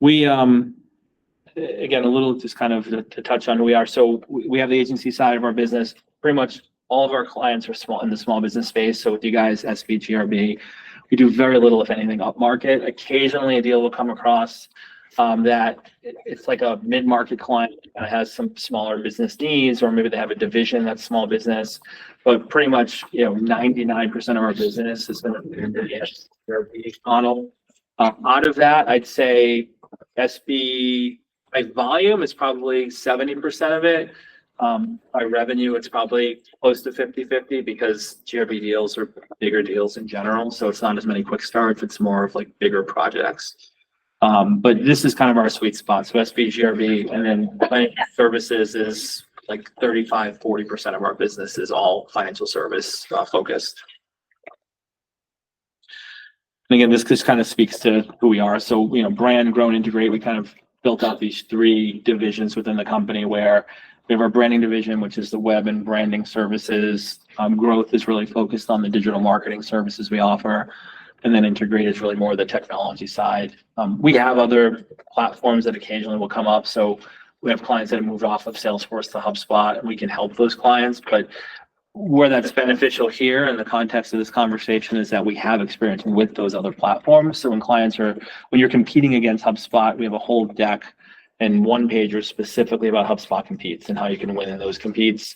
We, again, a little just kind of to touch on who we are. So we have the agency side of our business. Pretty much all of our clients are small in the small business space. So with you guys, SB, GRB, we do very little, if anything, upmarket. Occasionally a deal will come across that it's like a mid-market client that has some smaller business needs, or maybe they have a division that's small business. But pretty much, 99% of our business is going to be in the GRB model. Out of that, I'd say SB by volume is probably 70% of it. By revenue, it's probably close to 50-50 because GRB deals are bigger deals in general. So it's not as many quick starts. It's more of like bigger projects. But this is kind of our sweet spot. So SB, GRB, and then financial services is like 35-40% of our business is all financial service focused. And again, this just kind of speaks to who we are. So, brand, grow, and integrate. We kind of built out these 3 divisions within the company where we have our branding division, which is the web and branding services. Growth is really focused on the digital marketing services we offer. And then integrate is really more the technology side. We have other platforms that occasionally will come up. So we have clients that have moved off of Salesforce to HubSpot, and we can help those clients. But where that's beneficial here in the context of this conversation is that we have experience with those other platforms. So when you're competing against HubSpot, we have a whole deck and one pager specifically about HubSpot competes and how you can win in those competes.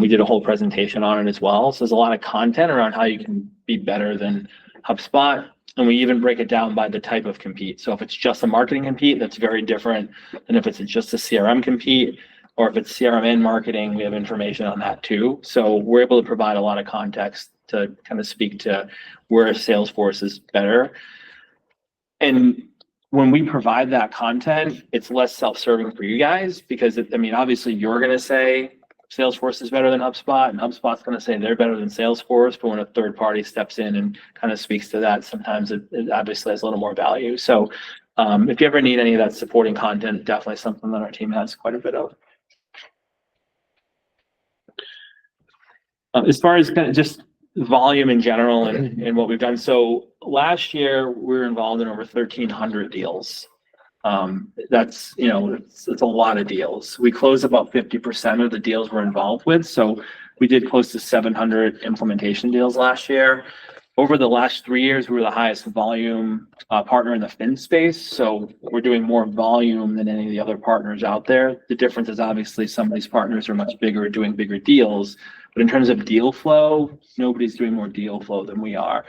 We did a whole presentation on it as well. So there's a lot of content around how you can be better than HubSpot. And we even break it down by the type of compete. So if it's just a marketing compete, that's very different than if it's just a CRM compete, or if it's CRM and marketing, we have information on that too. So we're able to provide a lot of context to kind of speak to where Salesforce is better. And when we provide that content, it's less self-serving for you guys because, obviously you're going to say Salesforce is better than HubSpot, and HubSpot's going to say they're better than Salesforce. But when a third party steps in and kind of speaks to that, sometimes it obviously has a little more value. So if you ever need any of that supporting content, definitely something that our team has quite a bit of. As far as kind of just volume in general and what we've done. So last year we were involved in over 1,300 deals. That's, it's a lot of deals. We closed about 50% of the deals we're involved with. So we did close to 700 implementation deals last year. Over the last 3 years, we were the highest volume partner in the fin space. So we're doing more volume than any of the other partners out there. The difference is obviously some of these partners are much bigger, doing bigger deals. But in terms of deal flow, nobody's doing more deal flow than we are.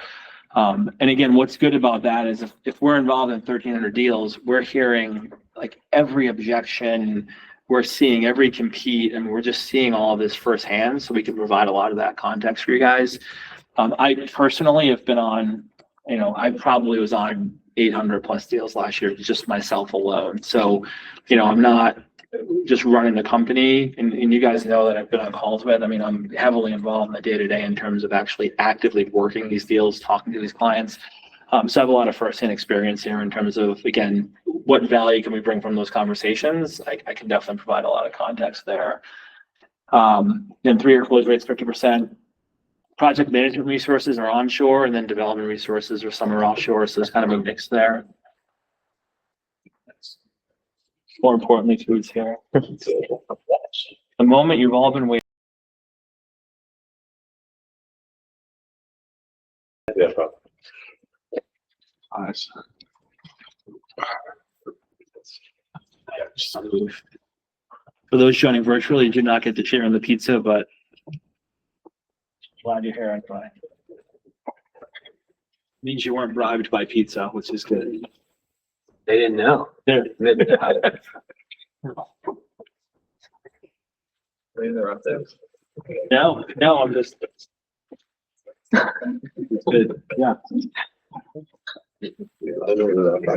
And again, what's good about that is if we're involved in 1,300 deals, we're hearing like every objection, we're seeing every compete, and we're just seeing all of this firsthand. So we can provide a lot of that context for you guys. I personally have been on, I probably was on 800 plus deals last year, just myself alone. So, I'm not just running the company, and you guys know that I've been on calls with. I'm heavily involved in the day-to-day in terms of actually actively working these deals, talking to these clients. So I have a lot of firsthand experience here in terms of, again, what value can we bring from those conversations? I can definitely provide a lot of context there. Then 3-year close rates, 50%. Project management resources are onshore, and then development resources are some are offshore. So there's kind of a mix there. More importantly, food's here. The moment you've all been waiting. Nice. For those joining virtually, you do not get to share on the pizza, but glad you're here anyway. Means you weren't bribed by pizza, which is good. They didn't know. There. They're up there. No, I'm just. It's good. Yeah.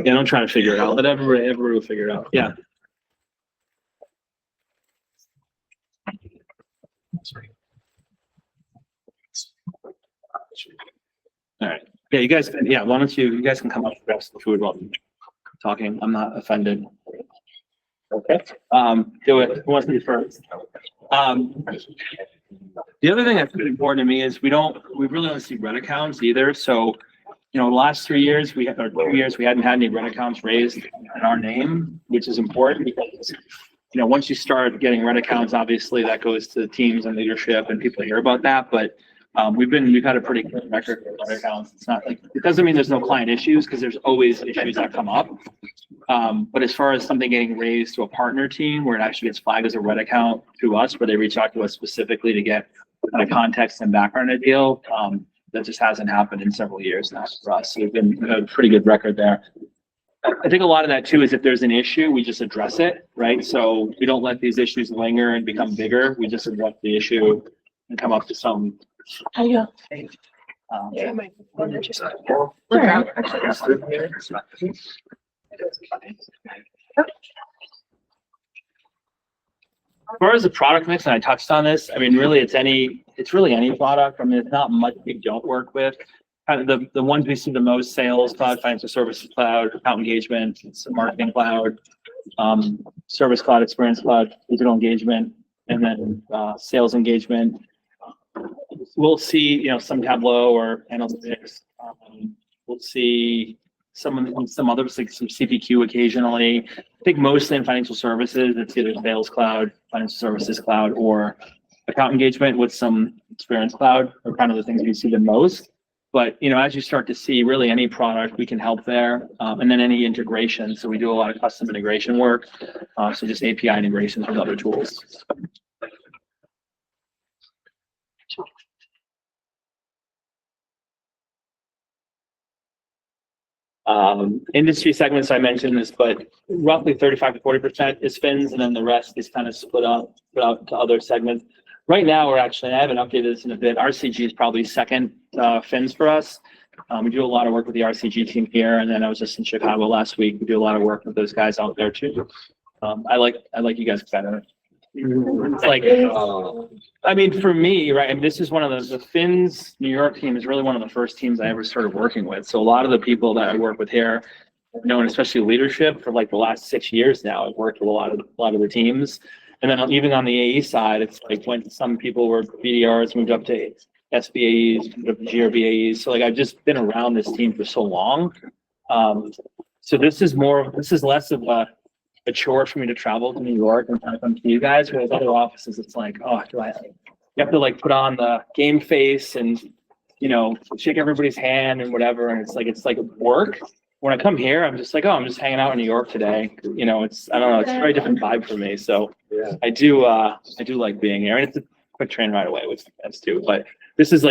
Don't try to figure it out. Let everybody figure it out. Yeah. All right. Yeah, you guys. Yeah, why don't you guys can come up and grab some food while I'm talking. I'm not offended. Okay. Do it. Who wants to be first? The other thing that's really important to me is we really don't see rent accounts either. So the last 3 years, or 2 years, we hadn't had any rent accounts raised in our name, which is important because, once you start getting rent accounts, obviously that goes to the teams and leadership and people hear about that. But we've had a pretty good record with rent accounts. It's not like, it doesn't mean there's no client issues because there's always issues that come up. But as far as something getting raised to a partner team where it actually gets flagged as a rent account to us, where they reach out to us specifically to get kind of context and background in a deal, that just hasn't happened in several years now for us. So we've had a pretty good record there. I think a lot of that too is if there's an issue, we just address it, right? So we don't let these issues linger and become bigger. We just address the issue and come up to some. Yeah. Yeah, my phone is just- Alright. As far as the product mix, and I touched on this, I mean, really, it's really any product. I mean, it's not much we don't work with. Kind of the ones we see the most: Sales Cloud, Financial Services Cloud, Account Engagement, Marketing Cloud, Service Cloud, Experience Cloud, Digital Engagement, and then Sales Engagement. We'll see, some Tableau or Analytics. We'll see some others, like some CPQ occasionally. I think mostly in financial services, it's either Sales Cloud, Financial Services Cloud, or Account Engagement with some Experience Cloud are kind of the things we see the most. But, as you start to see really any product, we can help there. And then any integration. So we do a lot of custom integration work. So just API integrations with other tools. Industry segments, I mentioned this, but roughly 35 to 40% is fins, and then the rest is kind of split out to other segments. Right now, I haven't updated this in a bit. RCG is probably second fins for us. We do a lot of work with the RCG team here, and then I was just in Chicago last week. We do a lot of work with those guys out there too. I like you guys better. It's like, I mean, for me, right, and this is one of the Fins New York team is really one of the first teams I ever started working with. So a lot of the people that I work with here, and especially leadership for like the last 6 years now, I've worked with a lot of the teams. And then even on the AE side, it's like when some people were BDRs, moved up to SBAEs, moved up to GRBAEs. So like I've just been around this team for so long. So this is less of a chore for me to travel to New York and kind of come to you guys. Whereas other offices, it's like, oh, you have to like put on the game face and, shake everybody's hand and whatever. And it's like work. When I come here, I'm just like, oh, I'm just hanging out in New York today. I don't know, it's a very different vibe for me. So Yeah. I do like being here, and it's a quick train right away, which is nice too. But this is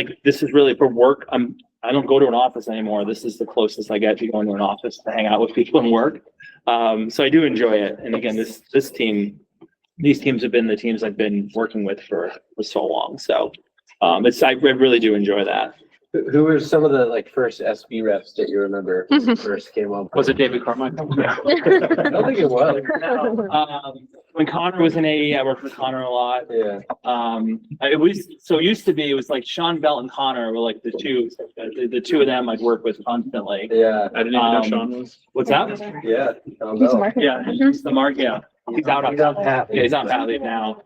really for work. I don't go to an office anymore. This is the closest I get to going to an office to hang out with people and work. So I do enjoy it. And again, these teams have been the teams I've been working with for so long. So I really do enjoy that. Who were some of the first SB reps that you remember first came up? Was it David Carmichael? I don't think it was. When Connor was in AE, I worked with Connor a lot. Yeah. It used to be, it was like Sean Bell and Connor were like the two of them I'd work with constantly. Yeah. I didn't even know Sean was. What's that? Yeah. He's marketing. Yeah, he's the mark. Yeah, he's out on Pat. Yeah, he's on Pat leave now.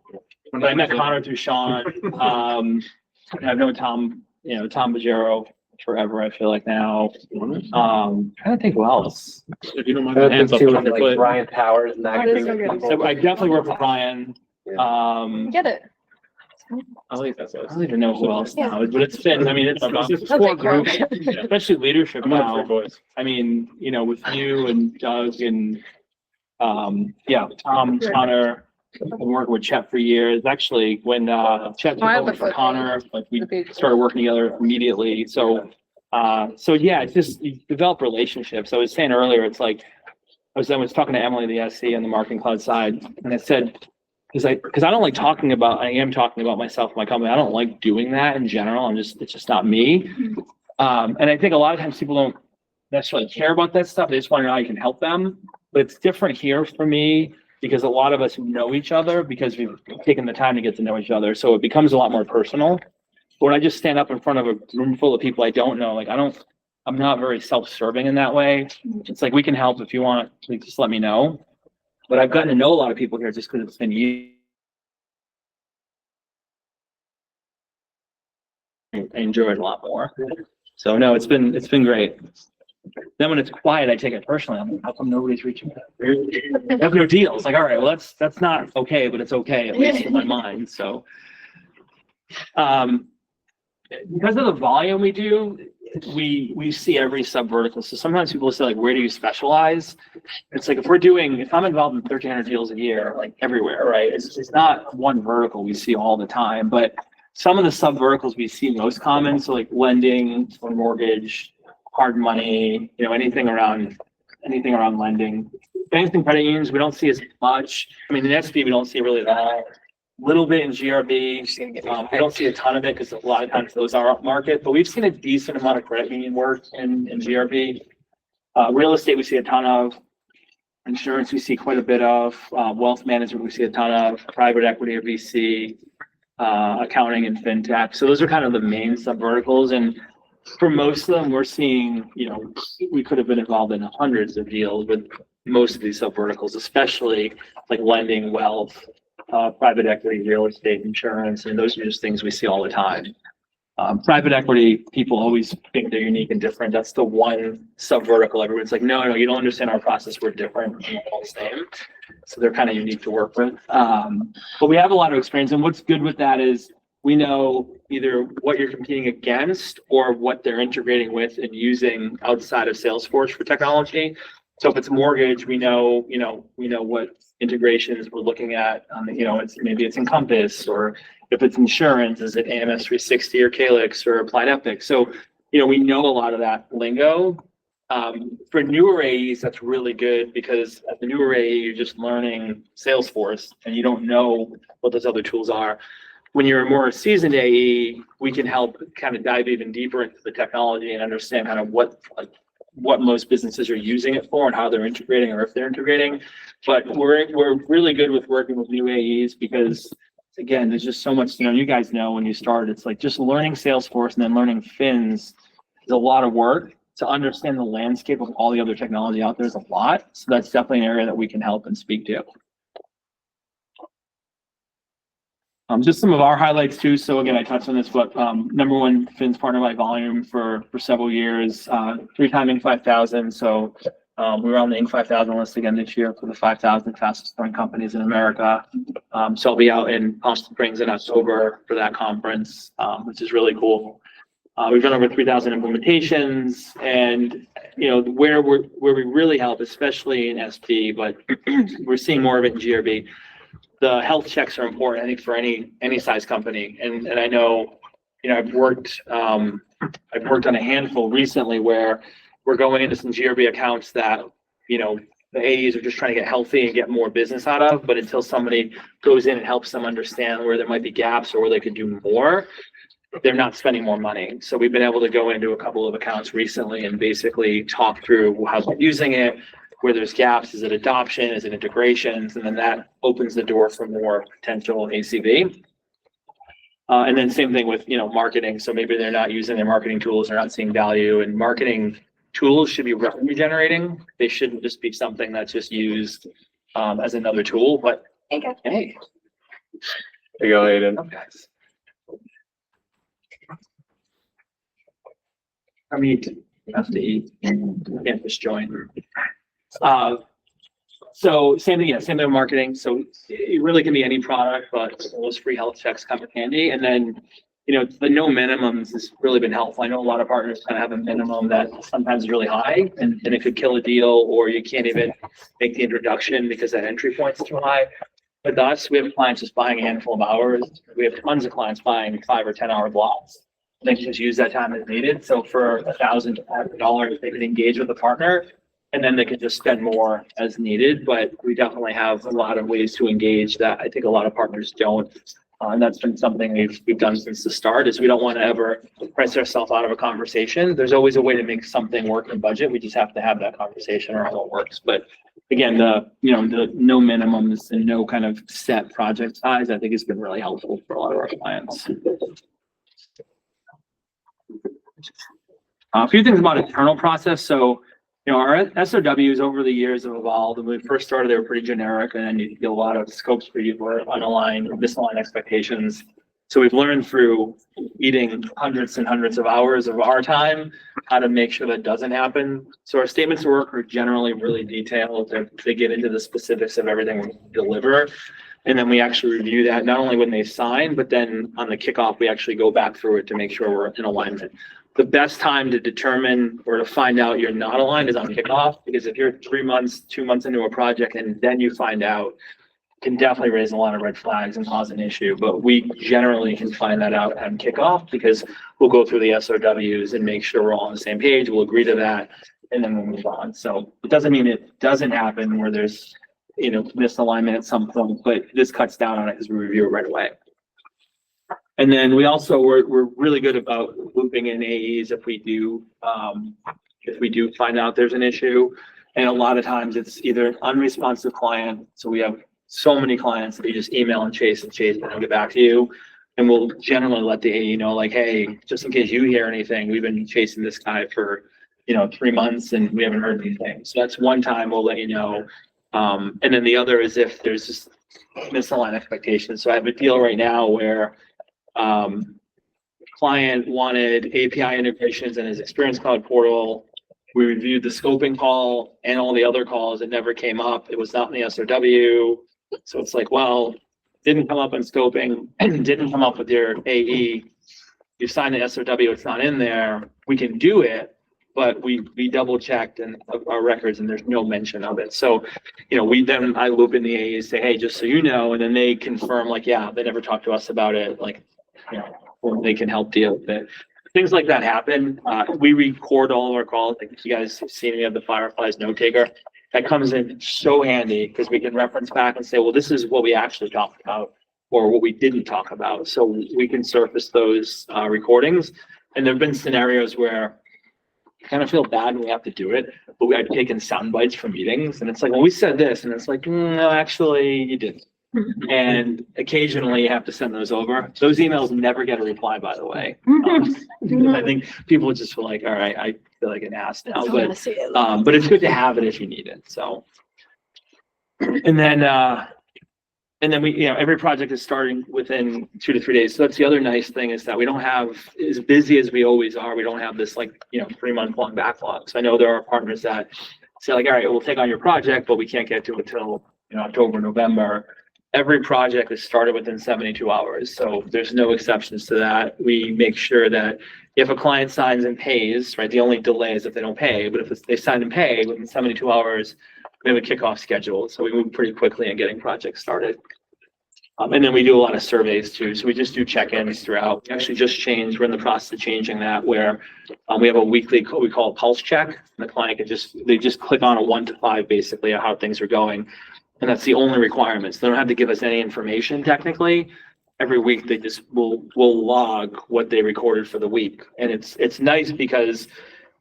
But I met Connor through Sean. I've known Tom, Tom Bajero forever, I feel like now. Trying to think who else. If you don't mind, my hands up. Like Brian Powers and that Oh, kind that's so good. of So I definitely work with Brian. Get it. I don't even know who else now, but it's been, I mean, it's a core group, especially leadership now. I mean, with you and Doug and, Tom, Connor, I've been working with Chet for years. Actually, when Chet took over for Connor, we started working together immediately. So yeah, it's just you develop relationships. I was saying earlier, it's like I was talking to Emily, the SC on the Marketing Cloud side, and I said, because I don't like talking about. I am talking about myself, my company. I don't like doing that in general. It's just not me. And I think a lot of times people don't necessarily care about that stuff. They just want to know how you can help them. But it's different here for me because a lot of us know each other because we've taken the time to get to know each other. So it becomes a lot more personal. But when I just stand up in front of a room full of people I don't know, I'm not very self-serving in that way. It's like, we can help if you want, just let me know. But I've gotten to know a lot of people here just because it's been years. I enjoy it a lot more. So no, it's been great. Then when it's quiet, I take it personally. I'm like, how come nobody's reaching out? I have no deals. Like, all right, well, that's not okay, but it's okay, at least in my mind. So, because of the volume we do, we see every sub vertical. So sometimes people say like, where do you specialize? It's like, if I'm involved in 1,300 deals a year, like everywhere, right? It's not one vertical we see all the time, but some of the sub verticals we see most common. So like lending or mortgage, hard money, anything around lending. Banks and credit unions, we don't see as much. I mean, in SB, we don't see really that. A little bit in GRB. I don't see a ton of it because a lot of times those are up market, but we've seen a decent amount of credit union work in GRB. Real estate, we see a ton of. Insurance, we see quite a bit of. Wealth management, we see a ton of. Private equity or VC, accounting and fintech. So those are kind of the main sub verticals. And for most of them, we're seeing, we could have been involved in hundreds of deals with most of these sub verticals, especially like lending, wealth, private equity, real estate, insurance, and those are just things we see all the time. Private equity, people always think they're unique and different. That's the one sub vertical. Everyone's like, no, you don't understand our process. We're different. We're all the same. So they're kind of unique to work with. But we have a lot of experience. And what's good with that is we know either what you're competing against or what they're integrating with and using outside of Salesforce for technology. So if it's mortgage, we know what integrations we're looking at. Maybe it's Encompass, or if it's insurance, is it AMS 360 or Calyx or Applied Epic? So, we know a lot of that lingo. For newer AEs, that's really good because at the newer AE, you're just learning Salesforce and you don't know what those other tools are. When you're a more seasoned AE, we can help kind of dive even deeper into the technology and understand kind of what most businesses are using it for and how they're integrating or if they're integrating. But we're really good with working with new AEs because, again, there's just so much, you guys know when you start, it's like just learning Salesforce and then learning fins is a lot of work. To understand the landscape of all the other technology out there is a lot. So that's definitely an area that we can help and speak to. Just some of our highlights too. So again, I touched on this, but number one fins partner by volume for several years, 3-time Inc. 5000. So we were on the Inc. 5000 list again this year for the 5,000 fastest growing companies in America. So I'll be out in Palm Springs in October for that conference, which is really cool. We've done over 3,000 implementations, and where we really help, especially in SP, but we're seeing more of it in GRB. The health checks are important, I think, for any size company. And I know, I've worked on a handful recently where we're going into some GRB accounts that, the AEs are just trying to get healthy and get more business out of. But until somebody goes in and helps them understand where there might be gaps or where they could do more, they're not spending more money. So we've been able to go into a couple of accounts recently and basically talk through how they're using it, where there's gaps, is it adoption, is it integrations, and then that opens the door for more potential ACV. And then same thing with, marketing. So maybe they're not using their marketing tools, they're not seeing value, and marketing tools should be revenue generating. They shouldn't just be something that's just used as another tool, but hey. There you go, Aiden. Oh, guys. I mean, you have to eat. You can't just join. So same thing with marketing. So it really can be any product, but those free health checks come in handy. And then, the no minimums has really been helpful. I know a lot of partners kind of have a minimum that sometimes is really high and it could kill a deal, or you can't even make the introduction because that entry point is too high. With us, we have clients just buying a handful of hours. We have tons of clients buying 5 or 10 hour blocks. They can just use that time as needed. So for $1,000 to $500, they can engage with a partner, and then they can just spend more as needed. But we definitely have a lot of ways to engage that I think a lot of partners don't. And that's been something we've done since the start, is we don't want to ever price ourselves out of a conversation. There's always a way to make something work in budget. We just have to have that conversation or how it works. But again, the no minimums and no kind of set project size, I think has been really helpful for a lot of our clients. A few things about internal process. So, our SOWs over the years have evolved. When we first started, they were pretty generic, and then you get a lot of scopes for you were unaligned or misaligned expectations. So we've learned through eating hundreds and hundreds of hours of our time, how to make sure that doesn't happen. So our statements of work are generally really detailed. They get into the specifics of everything we deliver. And then we actually review that not only when they sign, but then on the kickoff, we actually go back through it to make sure we're in alignment. The best time to determine or to find out you're not aligned is on kickoff, because if you're 3 months, 2 months into a project and then you find out, can definitely raise a lot of red flags and cause an issue. But we generally can find that out on kickoff, because we'll go through the SOWs and make sure we're all on the same page. We'll agree to that, and then we'll move on. So it doesn't mean it doesn't happen where there's, misalignment at some point, but this cuts down on it because we review it right away. And then we also, we're really good about looping in AEs if we do find out there's an issue. And a lot of times it's either an unresponsive client. So we have so many clients that you just email and chase and they'll get back to you. And we'll generally let the AE know, like, hey, just in case you hear anything, we've been chasing this guy for, 3 months and we haven't heard anything. So that's one time we'll let you know. And then the other is if there's just misaligned expectations. So I have a deal right now where client wanted API integrations in his Experience Cloud portal. We reviewed the scoping call and all the other calls. It never came up. It was not in the SOW. So it's like, well, didn't come up in scoping, didn't come up with your AE. You signed the SOW, it's not in there. We can do it, but we double checked in our records and there's no mention of it. So, I loop in the AEs, say, hey, just so you know, and then they confirm, like, yeah, they never talked to us about it. Like, or they can help deal with it. Things like that happen. We record all of our calls. Like, if you guys have seen, we have the Fireflies note taker. That comes in so handy because we can reference back and say, well, this is what we actually talked about or what we didn't talk about. So we can surface those recordings. And there've been scenarios where I kind of feel bad when we have to do it, but I've taken sound bites from meetings and it's like, well, we said this, and it's like, no, actually you didn't. And occasionally you have to send those over. Those emails never get a reply, by the way. I think people just feel like, all right, I feel like an ass now, but it's good to have it if you need it. So, and then we, every project is starting within 2 to 3 days. So that's the other nice thing, is that we don't have, as busy as we always are, we don't have this 3-month long backlog. So I know there are partners that say, like, all right, we'll take on your project, but we can't get to it until October, November. Every project is started within 72 hours. So there's no exceptions to that. We make sure that if a client signs and pays, right, the only delay is if they don't pay, but if they sign and pay within 72 hours, we have a kickoff schedule. So we move pretty quickly in getting projects started. And then we do a lot of surveys too. So we just do check-ins throughout. We actually just changed, we're in the process of changing that, where we have a weekly, what we call a pulse check. And the client can they just click on a 1 to 5, basically, of how things are going. And that's the only requirements. They don't have to give us any information technically. Every week they just will log what they recorded for the week. And it's nice because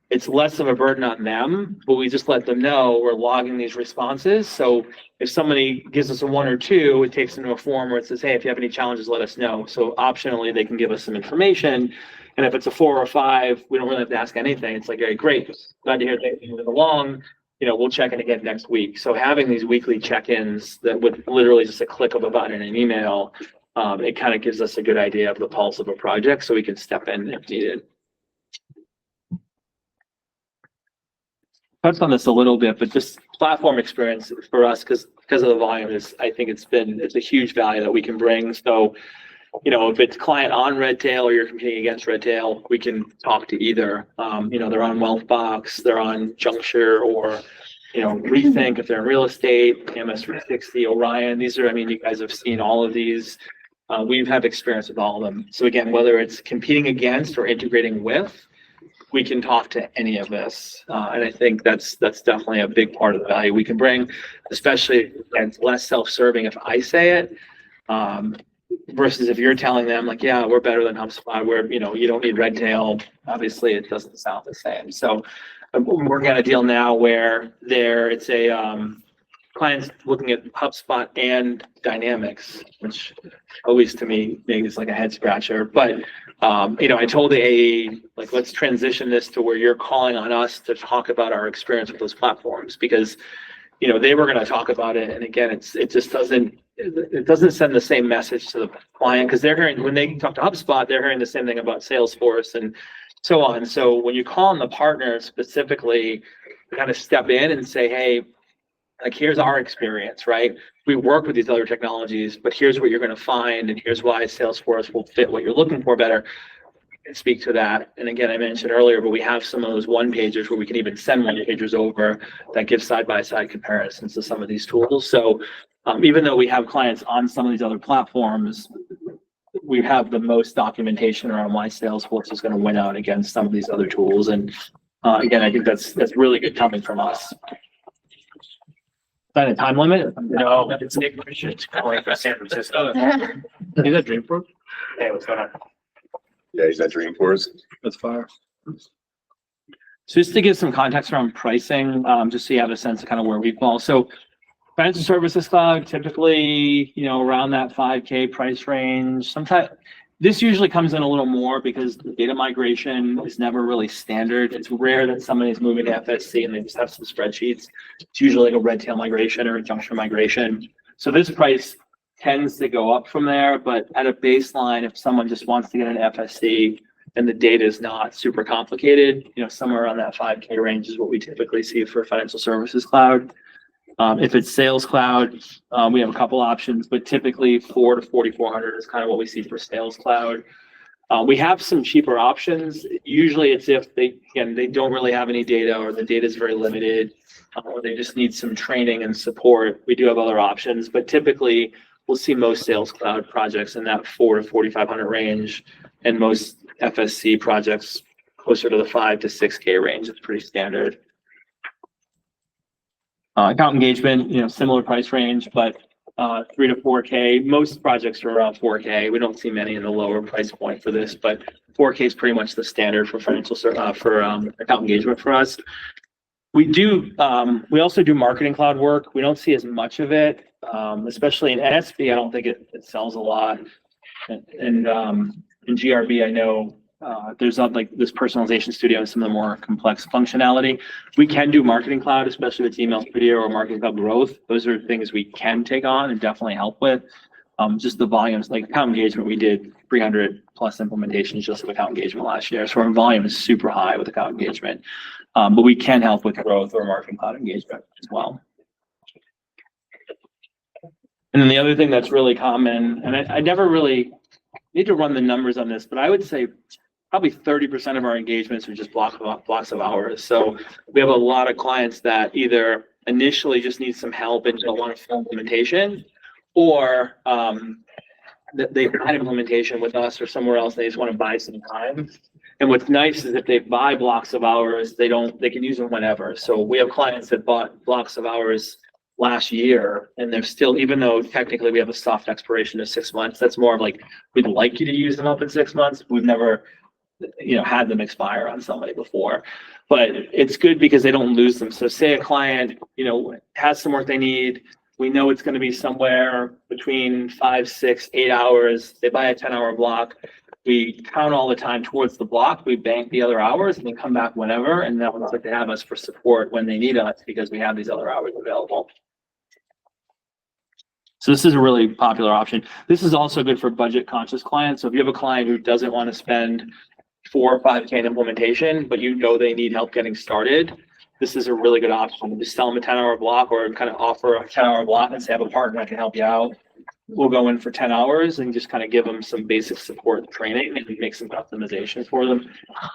it's less of a burden on them, but we just let them know we're logging these responses. So if somebody gives us a 1 or 2, it takes them to a form where it says, hey, if you have any challenges, let us know. So optionally, they can give us some information. And if it's a 4 or 5, we don't really have to ask anything. It's like, hey, great, glad to hear things moving along. We'll check in again next week. So having these weekly check-ins that with literally just a click of a button in an email, it kind of gives us a good idea of the pulse of a project so we can step in if needed. Touched on this a little bit, but just platform experience for us, because of the volume, I think it's a huge value that we can bring. So, if it's client on Redtail or you're competing against Redtail, we can talk to either. They're on Wealthbox, they're on Juncture, or Rethink if they're in real estate, MS360, Orion. These are, you guys have seen all of these. We've had experience with all of them. So again, whether it's competing against or integrating with, we can talk to any of this. And I think that's definitely a big part of the value we can bring, especially, and it's less self-serving if I say it, versus if you're telling them, like, yeah, we're better than HubSpot, where, you don't need Redtail. Obviously it doesn't sound the same. So I'm working on a deal now where it's a clients looking at HubSpot and Dynamics, which always to me is like a head scratcher. But I told the AE, like, let's transition this to where you're calling on us to talk about our experience with those platforms, because they were going to talk about it. And again, it just doesn't it doesn't send the same message to the client because they're hearing, when they talk to HubSpot, they're hearing the same thing about Salesforce and so on. So when you call on the partner specifically, kind of step in and say, hey, like, here's our experience, right? We work with these other technologies, but here's what you're going to find, and here's why Salesforce will fit what you're looking for better. And speak to that. And again, I mentioned earlier, but we have some of those one-pagers where we can even send one-pagers over that give side-by-side comparisons to some of these tools. So even though we have clients on some of these other platforms, we have the most documentation around why Salesforce is going to win out against some of these other tools. And again, I think that's really good coming from us. Is that a time limit? No, it's Nick Richards calling from San Francisco. Is that Dreamforce? Hey, what's going on? Yeah, he's at Dreamforce. That's fire. So just to give some context around pricing, just so you have a sense of kind of where we fall. So financial services cloud, typically, around that 5K price range. Sometimes this usually comes in a little more because the data migration is never really standard. It's rare that somebody's moving to FSC and they just have some spreadsheets. It's usually like a red tail migration or a junction migration. So this price tends to go up from there, but at a baseline, if someone just wants to get an FSC and the data is not super complicated, somewhere around that 5K range is what we typically see for financial services cloud. If it's sales cloud, we have a couple options, but typically 4 to 4,400 is kind of what we see for sales cloud. We have some cheaper options. Usually it's if they don't really have any data, or the data is very limited, or they just need some training and support. We do have other options, but typically we'll see most sales cloud projects in that 4 to 4,500 range, and most FSC projects closer to the 5 to 6K range. It's pretty standard. Account engagement, similar price range, but 3 to 4K. Most projects are around 4K. We don't see many in the lower price point for this, but 4K is pretty much the standard for account engagement for us. We also do marketing cloud work. We don't see as much of it, especially in NSP. I don't think it sells a lot. And in GRB, I know there's like this personalization studio and some of the more complex functionality. We can do marketing cloud, especially with email studio or marketing cloud growth. Those are things we can take on and definitely help with. Just the volumes, like account engagement, we did 300 plus implementations just of account engagement last year. So our volume is super high with account engagement, but we can help with growth or marketing cloud engagement as well. And then the other thing that's really common, and I never really need to run the numbers on this, but I would say probably 30% of our engagements are just blocks of hours. So we have a lot of clients that either initially just need some help and don't want a full implementation, or they've had implementation with us or somewhere else. They just want to buy some time. And what's nice is if they buy blocks of hours, they can use them whenever. So we have clients that bought blocks of hours last year, and they're still, even though technically we have a soft expiration of 6 months, that's more of like, we'd like you to use them up in 6 months. We've never had them expire on somebody before, but it's good because they don't lose them. So say a client, has some work they need. We know it's going to be somewhere between 5, 6, 8 hours. They buy a 10-hour block. We count all the time towards the block. We bank the other hours and then come back whenever. And that one's like they have us for support when they need us because we have these other hours available. So this is a really popular option. This is also good for budget conscious clients. So if you have a client who doesn't want to spend 4 or 5K in implementation, but they need help getting started, this is a really good option. Just sell them a 10-hour block, or kind of offer a 10-hour block and say, I have a partner that can help you out. We'll go in for 10 hours and just kind of give them some basic support and training and make some customization for them.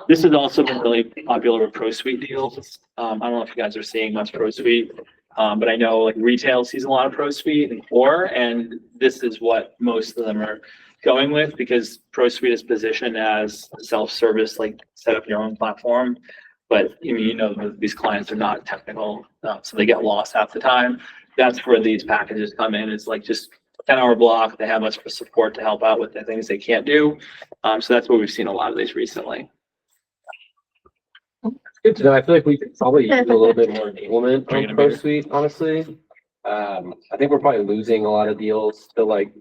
This has also been really popular with Pro Suite deals. I don't know if you guys are seeing much Pro Suite, but I know like retail sees a lot of Pro Suite and core, and this is what most of them are going with because Pro Suite is positioned as self-service, like set up your own platform. But these clients are not technical, so they get lost half the time. That's where these packages come in. It's like just 10-hour block. They have us for support to help out with the things they can't do. So that's where we've seen a lot of these recently. Good to know. I feel like we could probably use a little bit more enablement on Pro Suite, honestly. I think we're probably losing a lot of deals to like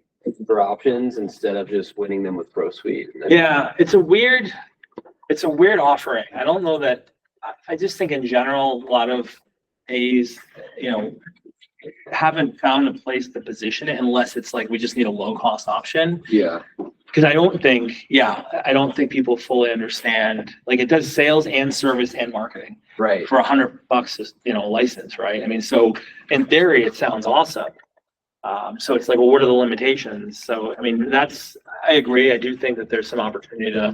for options instead of just winning them with Pro Suite. Yeah, it's a weird offering. I don't know that. I just think in general, a lot of A's, haven't found a place to position it unless it's like, we just need a low cost option. Yeah. Cause I don't think people fully understand, like it does sales and service and marketing Right. for $100, a license, right? I mean, so in theory, it sounds awesome. So it's like, well, what are the limitations? So, I mean, I agree. I do think that there's some opportunity to,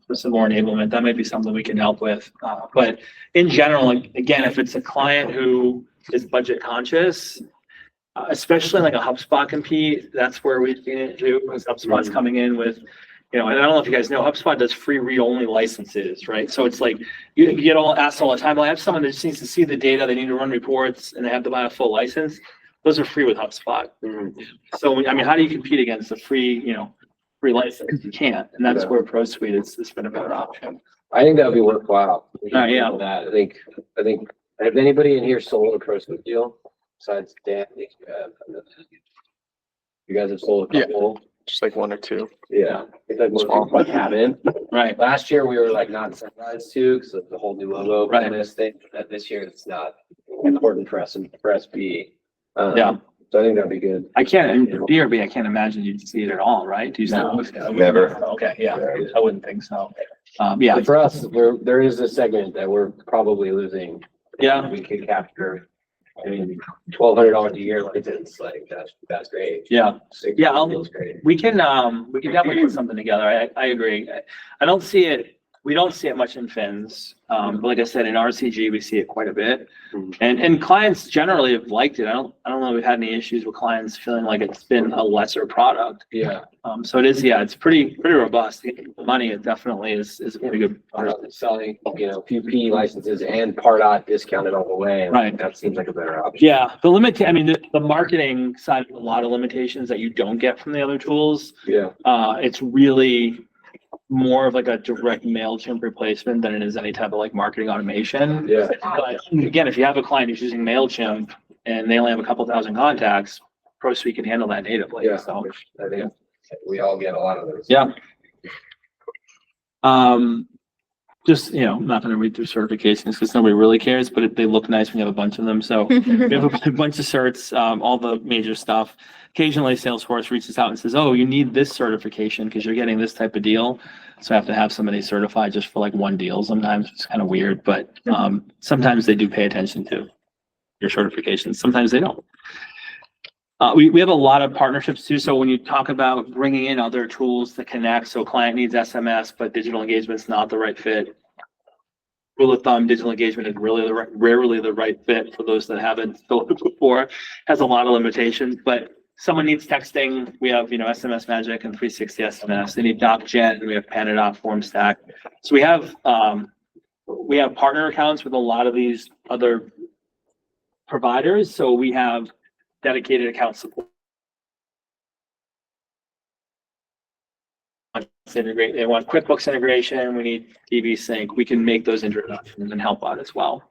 for some more enablement. That might be something we can help with. But in general, like, again, if it's a client who is budget conscious, especially like a HubSpot compete, that's where we've seen it too, because HubSpot's coming in with, and I don't know if you guys know, HubSpot does free read-only licenses, right? So it's like, you get asked all the time, well, I have someone that just needs to see the data, they need to run reports, and they have to buy a full license. Those are free with HubSpot. So, I mean, how do you compete against a free license? You can't, and that's where ProSuite has been a better option. I think that would be worthwhile. Yeah. That I think, has anybody in here sold a ProSuite deal besides Dan? I think you have. You guys have sold a couple. Just like one or two. Yeah. I think like most people haven't. Right. Last year we were like not incentivized to, because of the whole new logo Right. bonus thing. That this year it's not important for us and for SB. Yeah. So I think that'd be good. I can't, DRB, I can't imagine you'd see it at all, right? Do you No, still? never. Okay, yeah, I wouldn't think so. Yeah, But for us, there is a segment that we're probably losing. Yeah. We could capture, I mean, $1,200 a year license, like that's great. yeah. Yeah, Feels great. We can definitely put something together. I agree. I don't see it, we don't see it much in fins. But like I said, in RCG, we see it quite a bit. And clients generally have liked it. I don't know if we've had any issues with clients feeling like it's been a lesser product. Yeah. So it is, it's pretty robust. The money, it definitely is a pretty good product. Selling, few P licenses and Pardot discounted all the way. Right. That seems like a better option. Yeah, the marketing side has a lot of limitations that you don't get from the other tools. Yeah. It's really more of like a direct MailChimp replacement than it is any type of like marketing automation. Yeah. But again, if you have a client who's using MailChimp and they only have a couple thousand contacts, ProSuite can handle that natively. Yeah. So, I think we all get a lot of those. yeah. Just, not gonna read through certifications because nobody really cares, but they look nice when you have a bunch of them. So we have a bunch of certs, all the major stuff. Occasionally Salesforce reaches out and says, oh, you need this certification because you're getting this type of deal. So I have to have somebody certified just for like one deal. Sometimes it's kind of weird, but sometimes they do pay attention to your certifications. Sometimes they don't. We have a lot of partnerships too. So when you talk about bringing in other tools to connect, so client needs SMS, but digital engagement's not the right fit. Rule of thumb, digital engagement is really rarely the right fit for those that haven't built it before. Has a lot of limitations, but someone needs texting. We have, SMS Magic and 360 SMS. They need DocGen. We have Panadoc, FormStack. So we have partner accounts with a lot of these other providers. So we have dedicated account support. Integrate. They want QuickBooks integration. We need DB Sync. We can make those introductions and help out as well.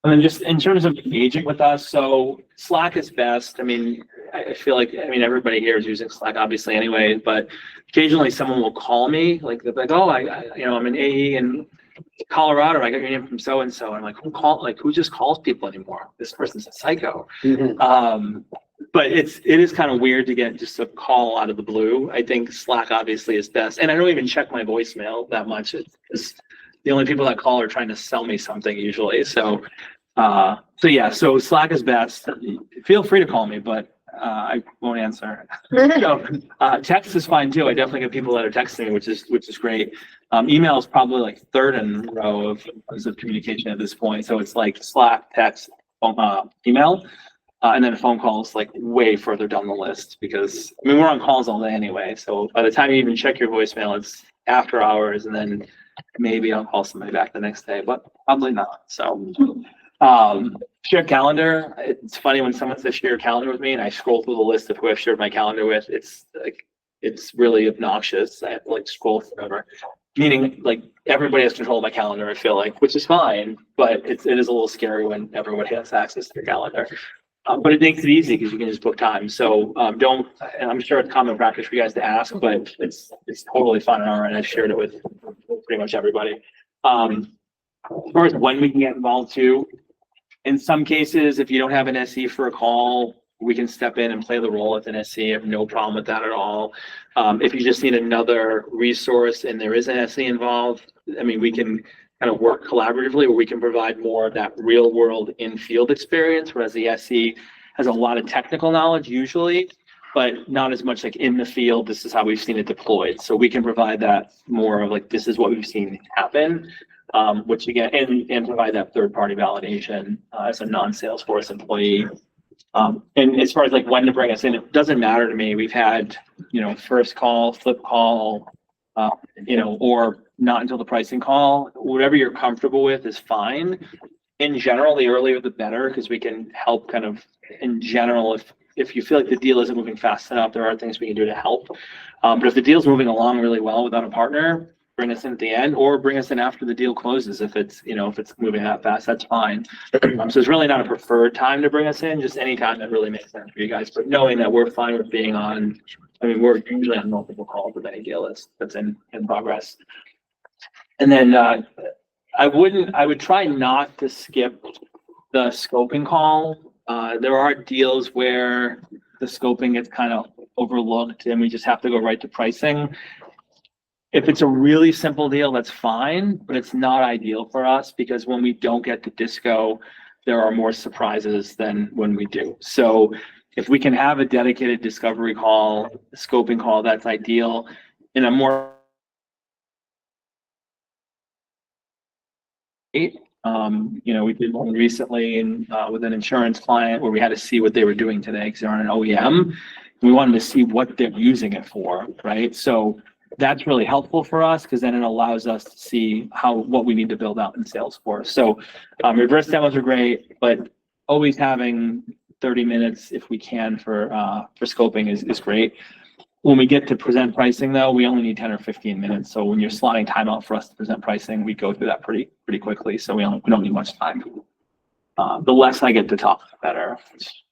And then just in terms of engaging with us, so Slack is best. I mean, I feel like, everybody here is using Slack obviously anyway, but occasionally someone will call me, like, they're like, oh, I'm an AE in Colorado. I got your name from so-and-so. And I'm like, who just calls people anymore? This person's a psycho. But it is kind of weird to get just a call out of the blue. I think Slack obviously is best. And I don't even check my voicemail that much. It's the only people that call are trying to sell me something usually. So Slack is best. Feel free to call me, but I won't answer. So, text is fine too. I definitely get people that are texting me, which is great. Email is probably like third in a row of communication at this point. So it's like Slack, text, email, and then phone calls like way further down the list because we're on calls all day anyway. So by the time you even check your voicemail, it's after hours, and then maybe I'll call somebody back the next day, but probably not. So. Share calendar. It's funny when someone says share calendar with me and I scroll through the list of who I've shared my calendar with. It's really obnoxious. I have to scroll forever. Meaning everybody has control of my calendar, I feel like, which is fine, but it is a little scary when everybody has access to your calendar. But it makes it easy because you can just book time. So and I'm sure it's common practice for you guys to ask, but it's totally fine on our end. I've shared it with pretty much everybody. As far as when we can get involved too, in some cases, if you don't have an SE for a call, we can step in and play the role as an SE. I have no problem with that at all. If you just need another resource and there is an SE involved, I mean, we can kind of work collaboratively where we can provide more of that real world in-field experience, whereas the SE has a lot of technical knowledge usually, but not as much like in the field. This is how we've seen it deployed. So we can provide that more of like, this is what we've seen happen. Which again, and provide that third-party validation as a non-Salesforce employee. And as far as like when to bring us in, it doesn't matter to me. We've had, first call, flip call, or not until the pricing call. Whatever you're comfortable with is fine. In general, the earlier the better, because we can help kind of in general. If you feel like the deal isn't moving fast enough, there are things we can do to help. But if the deal's moving along really well without a partner, bring us in at the end or bring us in after the deal closes. If it's moving that fast, that's fine. So it's really not a preferred time to bring us in, just any time that really makes sense for you guys. But knowing that we're fine with being on, we're usually on multiple calls with any deal that's in progress. And then I would try not to skip the scoping call. There are deals where the scoping gets kind of overlooked and we just have to go right to pricing. If it's a really simple deal, that's fine, but it's not ideal for us because when we don't get to disco, there are more surprises than when we do. So if we can have a dedicated discovery call, scoping call, that's ideal. In a more we did one recently with an insurance client where we had to see what they were doing today because they're on an OEM. We wanted to see what they're using it for, right? So that's really helpful for us because then it allows us to see what we need to build out in Salesforce. So reverse demos are great, but always having 30 minutes if we can for scoping is great. When we get to present pricing though, we only need 10 or 15 minutes. So when you're slotting time out for us to present pricing, we go through that pretty quickly. So we don't need much time. The less I get to talk, the better. It's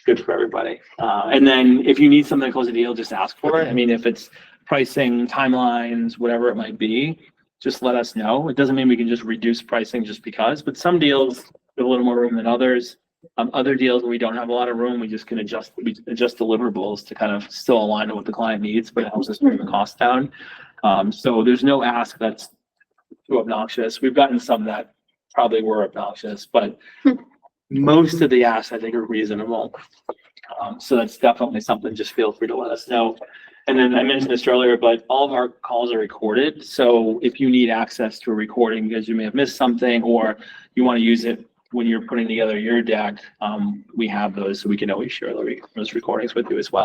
good for everybody. And then if you need something to close a deal, just ask for it. I mean, if it's pricing, timelines, whatever it might be, just let us know. It doesn't mean we can just reduce pricing just because, but some deals have a little more room than others. Other deals where we don't have a lot of room, we just can adjust deliverables to kind of still align to what the client needs, but it helps us bring the cost down. So there's no ask that's too obnoxious. We've gotten some that probably were obnoxious, but most of the asks I think are reasonable. So that's definitely something, just feel free to let us know. And then I mentioned this earlier, but all of our calls are recorded. So if you need access to a recording because you may have missed something or you want to use it when you're putting together your deck, we have those, so we can always share those recordings with you as well.